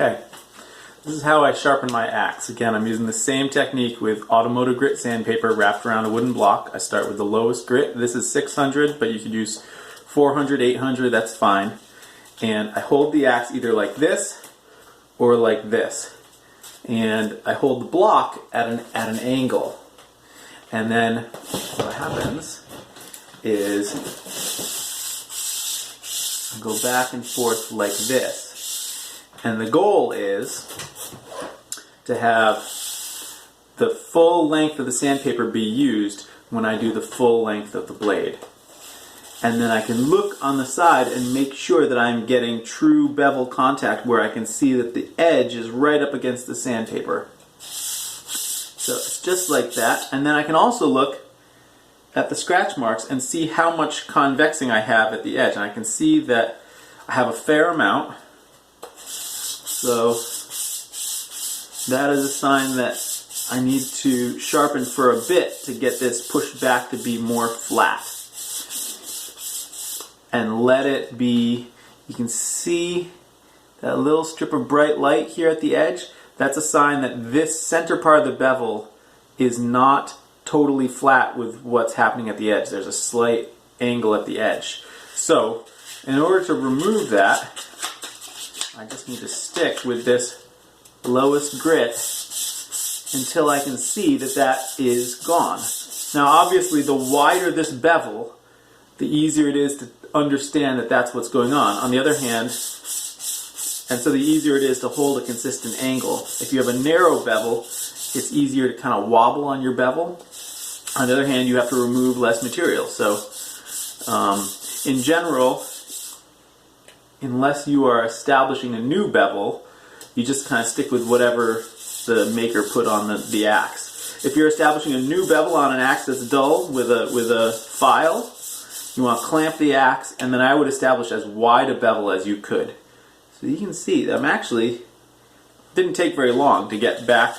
Okay, this is how I sharpen my axe. Again, I'm using the same technique with automotive grit sandpaper wrapped around a wooden block. I start with the lowest grit. This is 600, but you could use 400, 800, that's fine. And I hold the axe either like this or like this. And I hold the block at an angle. And then what happens is I go back and forth like this. And the goal is to have the full length of the sandpaper be used when I do the full length of the blade. And then I can look on the side and make sure that I'm getting true bevel contact where I can see that the edge is right up against the sandpaper. So it's just like that. And then I can also look at the scratch marks and see how much convexing I have at the edge. And I can see that I have a fair amount. So that is a sign that I need to sharpen for a bit to get this pushed back to be more flat. And let it be, you can see that little strip of bright light here at the edge. That's a sign that this center part of the bevel is not totally flat with what's happening at the edge. There's a slight angle at the edge. So in order to remove that, I just need to stick with this lowest grit until I can see that that is gone. Now obviously the wider this bevel, the easier it is to understand that that's what's going on. On the other hand, and so the easier it is to hold a consistent angle. If you have a narrow bevel, it's easier to kind of wobble on your bevel. On the other hand, you have to remove less material. So in general, unless you are establishing a new bevel, you just kind of stick with whatever the maker put on the axe. If you're establishing a new bevel on an axe that's dull with a file, you want to clamp the axe, and then I would establish as wide a bevel as you could. So you can see that didn't take very long to get back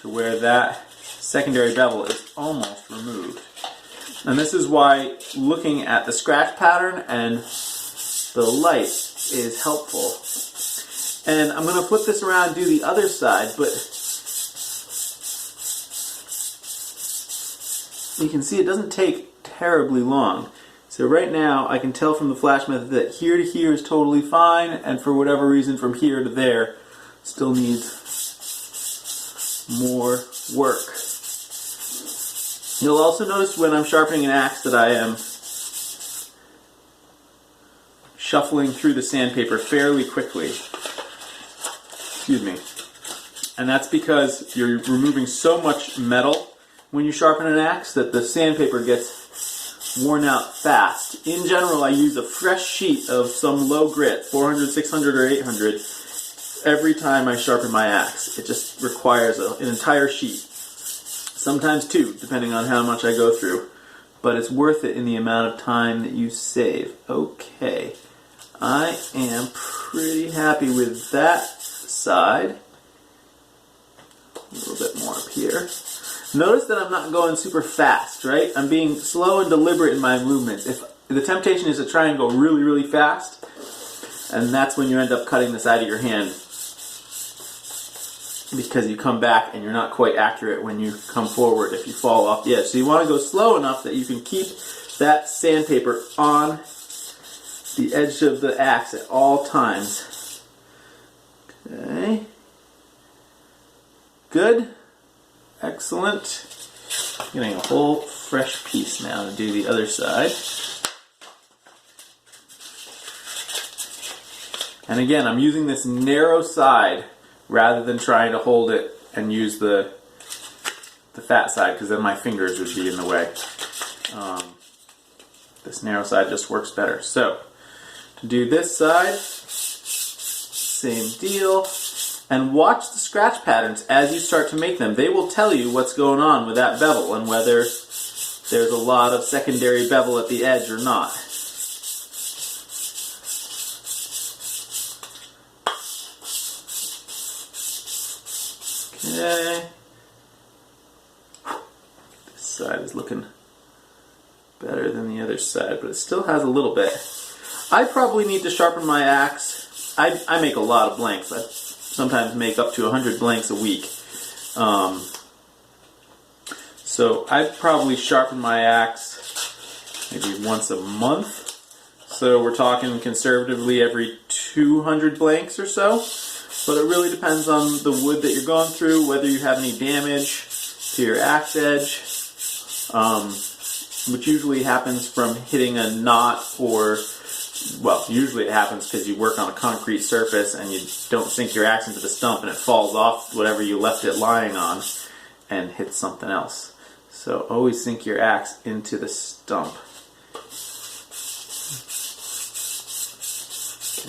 to where that secondary bevel is almost removed. And this is why looking at the scratch pattern and the light is helpful. And I'm going to flip this around and do the other side, but you can see it doesn't take terribly long. So right now I can tell from the flash method that here to here is totally fine, and for whatever reason from here to there still needs more work. You'll also notice when I'm sharpening an axe that I am shuffling through the sandpaper fairly quickly. Excuse me. And that's because you're removing so much metal when you sharpen an axe that the sandpaper gets worn out fast. In general, I use a fresh sheet of some low grit, 400, 600, or 800, every time I sharpen my axe. It just requires an entire sheet. Sometimes two, depending on how much I go through. But it's worth it in the amount of time that you save. Okay. I am pretty happy with that side. A little bit more up here. Notice that I'm not going super fast, right? I'm being slow and deliberate in my movements. If the temptation is to try and go really, really fast, and that's when you end up cutting the side of your hand because you come back and you're not quite accurate when you come forward if you fall off the edge. So you want to go slow enough that you can keep that sandpaper on the edge of the axe at all times. Okay. Good. Excellent. Getting a whole fresh piece now to do the other side. And again, I'm using this narrow side rather than trying to hold it and use the fat side, because then my fingers would be in the way. This narrow side just works better. So, to do this side, same deal. And watch the scratch patterns as you start to make them. They will tell you what's going on with that bevel and whether there's a lot of secondary bevel at the edge or not. Okay. This side is looking better than the other side, but it still has a little bit. I probably need to sharpen my axe. I make a lot of blanks. sometimes make up to 100 blanks a week. So I'd probably sharpen my axe maybe once a month. So we're talking conservatively every 200 blanks or so. But it really depends on the wood that you're going through, whether you have any damage to your axe edge, which usually happens from hitting a knot, or, well, usually it happens because you work on a concrete surface and you don't sink your axe into the stump and it falls off whatever you left it lying on and hits something else. So always sink your axe into the stump.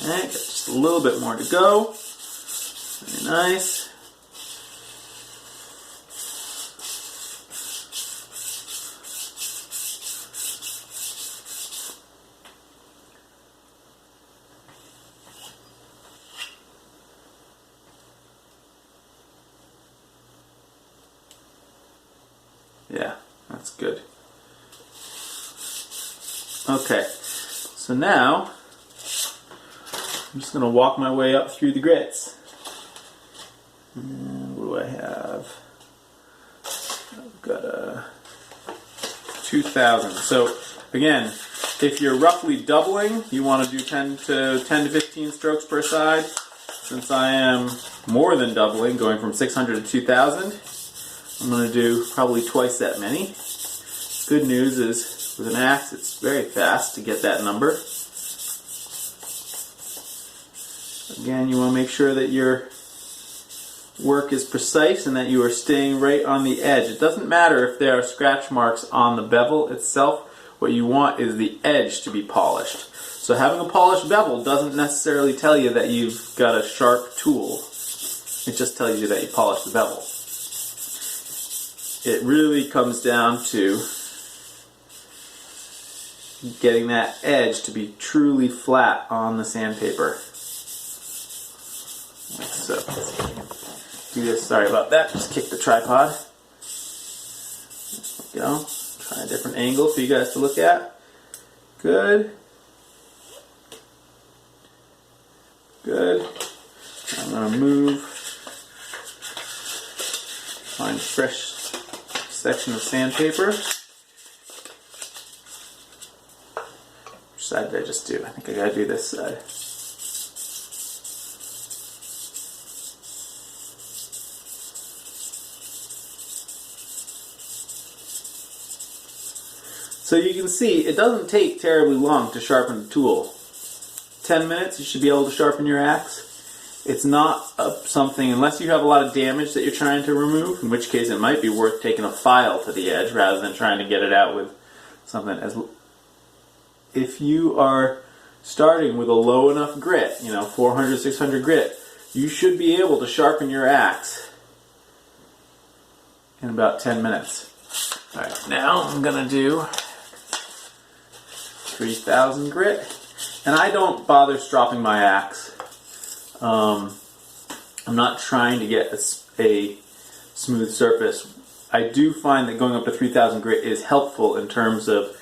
Okay, got just a little bit more to go. Very nice. Yeah, that's good. Okay, so now I'm just going to walk my way up through the grits. And what do I have? I've got a 2,000. So again, if you're roughly doubling, you want to do 10 to 15 strokes per side. Since I am more than doubling, going from 600 to 2,000, I'm going to do probably twice that many. Good news is with an axe, it's very fast to get that number. Again, you want to make sure that your work is precise and that you are staying right on the edge. It doesn't matter if there are scratch marks on the bevel itself. What you want is the edge to be polished. So having a polished bevel doesn't necessarily tell you that you've got a sharp tool. It just tells you that you polished the bevel. It really comes down to getting that edge to be truly flat on the sandpaper. Like so. Do this, sorry about that, just kick the tripod. There we go. Try a different angle for you guys to look at. Good. Good. I'm going to move. Find a fresh section of sandpaper. Which side did I just do? I think I gotta do this side. So you can see it doesn't take terribly long to sharpen the tool. 10 minutes you should be able to sharpen your axe. It's not something, unless you have a lot of damage that you're trying to remove, in which case it might be worth taking a file to the edge rather than trying to get it out with something. If you are starting with a low enough grit, 400, 600 grit, you should be able to sharpen your axe in about 10 minutes. Alright, now I'm going to do 3,000 grit, and I don't bother stropping my axe. I'm not trying to get a smooth surface. I do find that going up to 3,000 grit is helpful in terms of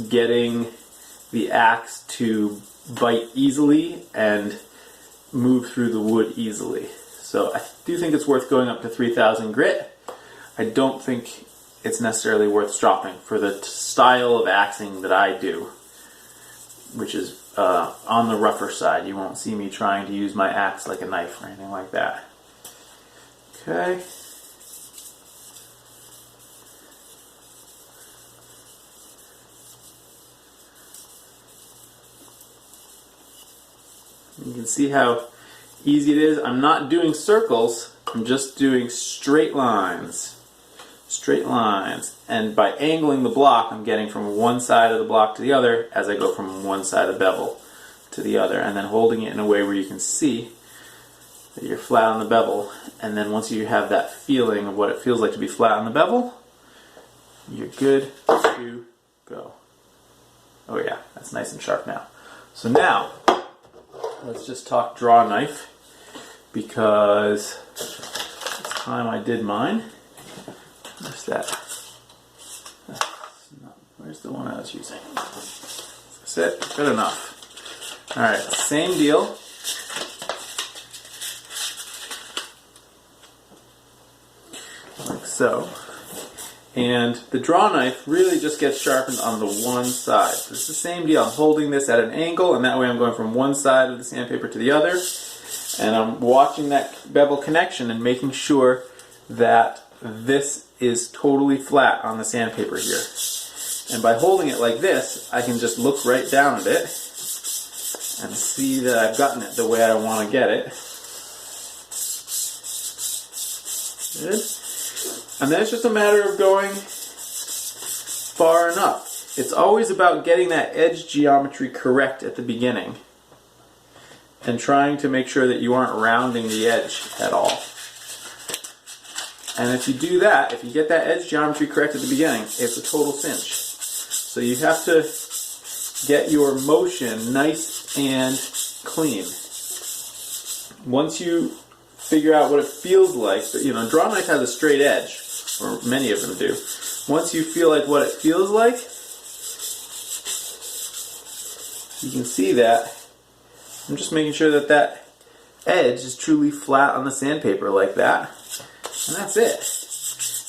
getting the axe to bite easily and move through the wood easily. So I do think it's worth going up to 3,000 grit. I don't think it's necessarily worth stropping for the style of axing that I do, which is on the rougher side. You won't see me trying to use my axe like a knife or anything like that. Okay. You can see how easy it is. I'm not doing circles, I'm just doing straight lines. Straight lines. And by angling the block, I'm getting from one side of the block to the other as I go from one side of the bevel to the other, and then holding it in a way where you can see that you're flat on the bevel. And then once you have that feeling of what it feels like to be flat on the bevel, you're good to go. Oh yeah, that's nice and sharp now. So now, let's just talk draw knife, because it's time I did mine. Where's that? Where's the one I was using? That's it? Good enough. Alright, same deal. like so. And the draw knife really just gets sharpened on the one side. So it's the same deal. I'm holding this at an angle, and that way I'm going from one side of the sandpaper to the other. And I'm watching that bevel connection and making sure that this is totally flat on the sandpaper here. And by holding it like this, I can just look right down at it and see that I've gotten it the way I want to get it. Good. And then it's just a matter of going far enough. It's always about getting that edge geometry correct at the beginning and trying to make sure that you aren't rounding the edge at all. And if you do that, if you get that edge geometry correct at the beginning, it's a total cinch. So you have to get your motion nice and clean. Once you figure out what it feels like, but a draw knife has a straight edge, or many of them do. Once you feel like what it feels like, you can see that. I'm just making sure that that edge is truly flat on the sandpaper like that. And that's it.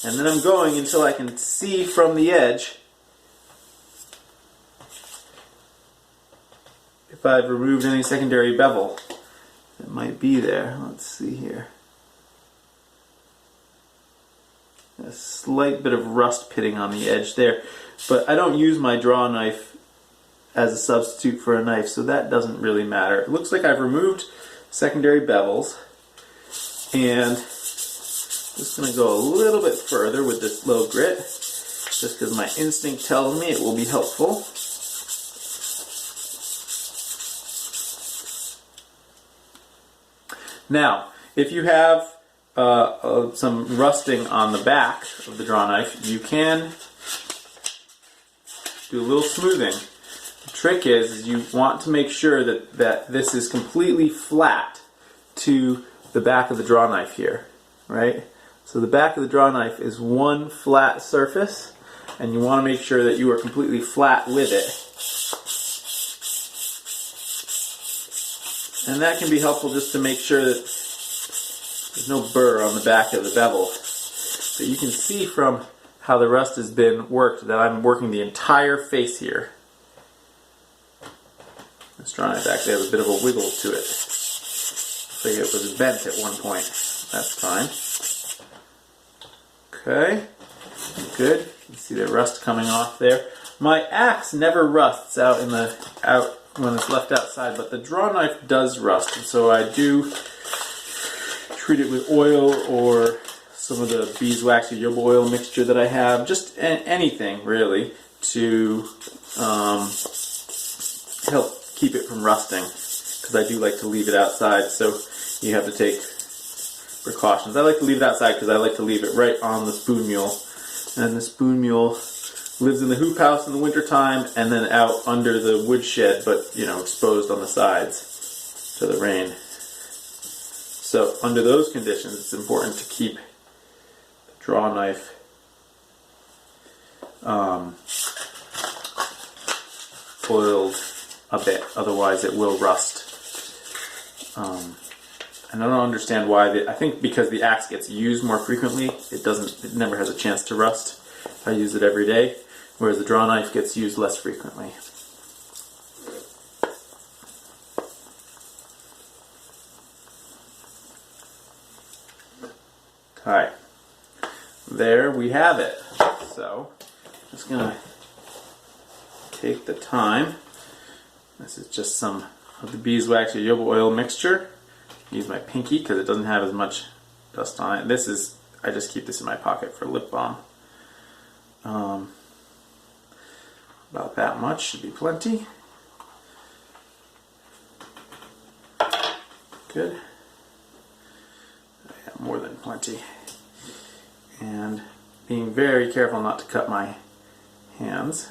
And then I'm going until I can see from the edge if I've removed any secondary bevel that might be there. Let's see here. A slight bit of rust pitting on the edge there. But I don't use my draw knife as a substitute for a knife, so that doesn't really matter. It looks like I've removed secondary bevels, and I'm just going to go a little bit further with this low grit, just because my instinct tells me it will be helpful. Now, if you have some rusting on the back of the draw knife, you can do a little smoothing. The trick is you want to make sure that this is completely flat to the back of the draw knife here, right? So the back of the draw knife is one flat surface, and you want to make sure that you are completely flat with it. And that can be helpful just to make sure that there's no burr on the back of the bevel. So you can see from how the rust has been worked that I'm working the entire face here. This draw knife actually has a bit of a wiggle to it. Looks like it was bent at one point. That's fine. Okay, good. You can see the rust coming off there. My axe never rusts out when it's left outside, but the draw knife does rust, and so I do treat it with oil or some of the beeswax or yoba oil mixture that I have, just anything really to help keep it from rusting, because I do like to leave it outside, so you have to take precautions. I like to leave it outside because I like to leave it right on the spoon mule, and the spoon mule lives in the hoop house in the wintertime and then out under the woodshed, but exposed on the sides to the rain. So under those conditions, it's important to keep the draw knife oiled a bit, otherwise it will rust. And I don't understand why. I think because the axe gets used more frequently, it never has a chance to rust. I use it every day, whereas the draw knife gets used less frequently. Alright, there we have it. So, I'm just going to take the time. This is just some of the beeswax or yoba oil mixture. Use my pinky because it doesn't have as much dust on it. I just keep this in my pocket for lip balm. About that much should be plenty. Good. I have more than plenty. And being very careful not to cut my hands.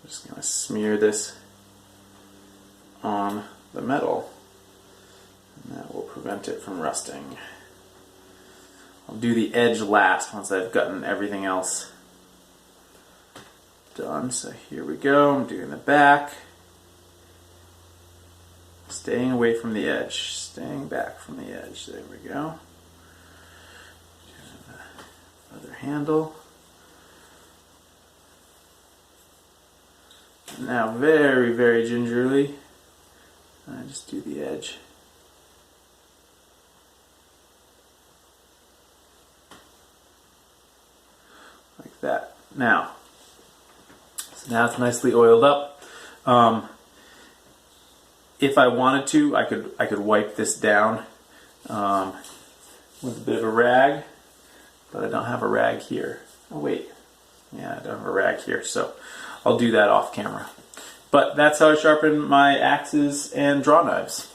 I'm just going to smear this on the metal, and that will prevent it from rusting. I'll do the edge last once I've gotten everything else done. So here we go. I'm doing the back. Staying away from the edge. Staying back from the edge. There we go. handle. Now very, very gingerly, I just do the edge. Like that. Now it's nicely oiled up. If I wanted to, I could wipe this down with a bit of a rag, but I don't have a rag here. Oh wait, yeah, I don't have a rag here, so I'll do that off camera. But that's how I sharpen my axes and draw knives.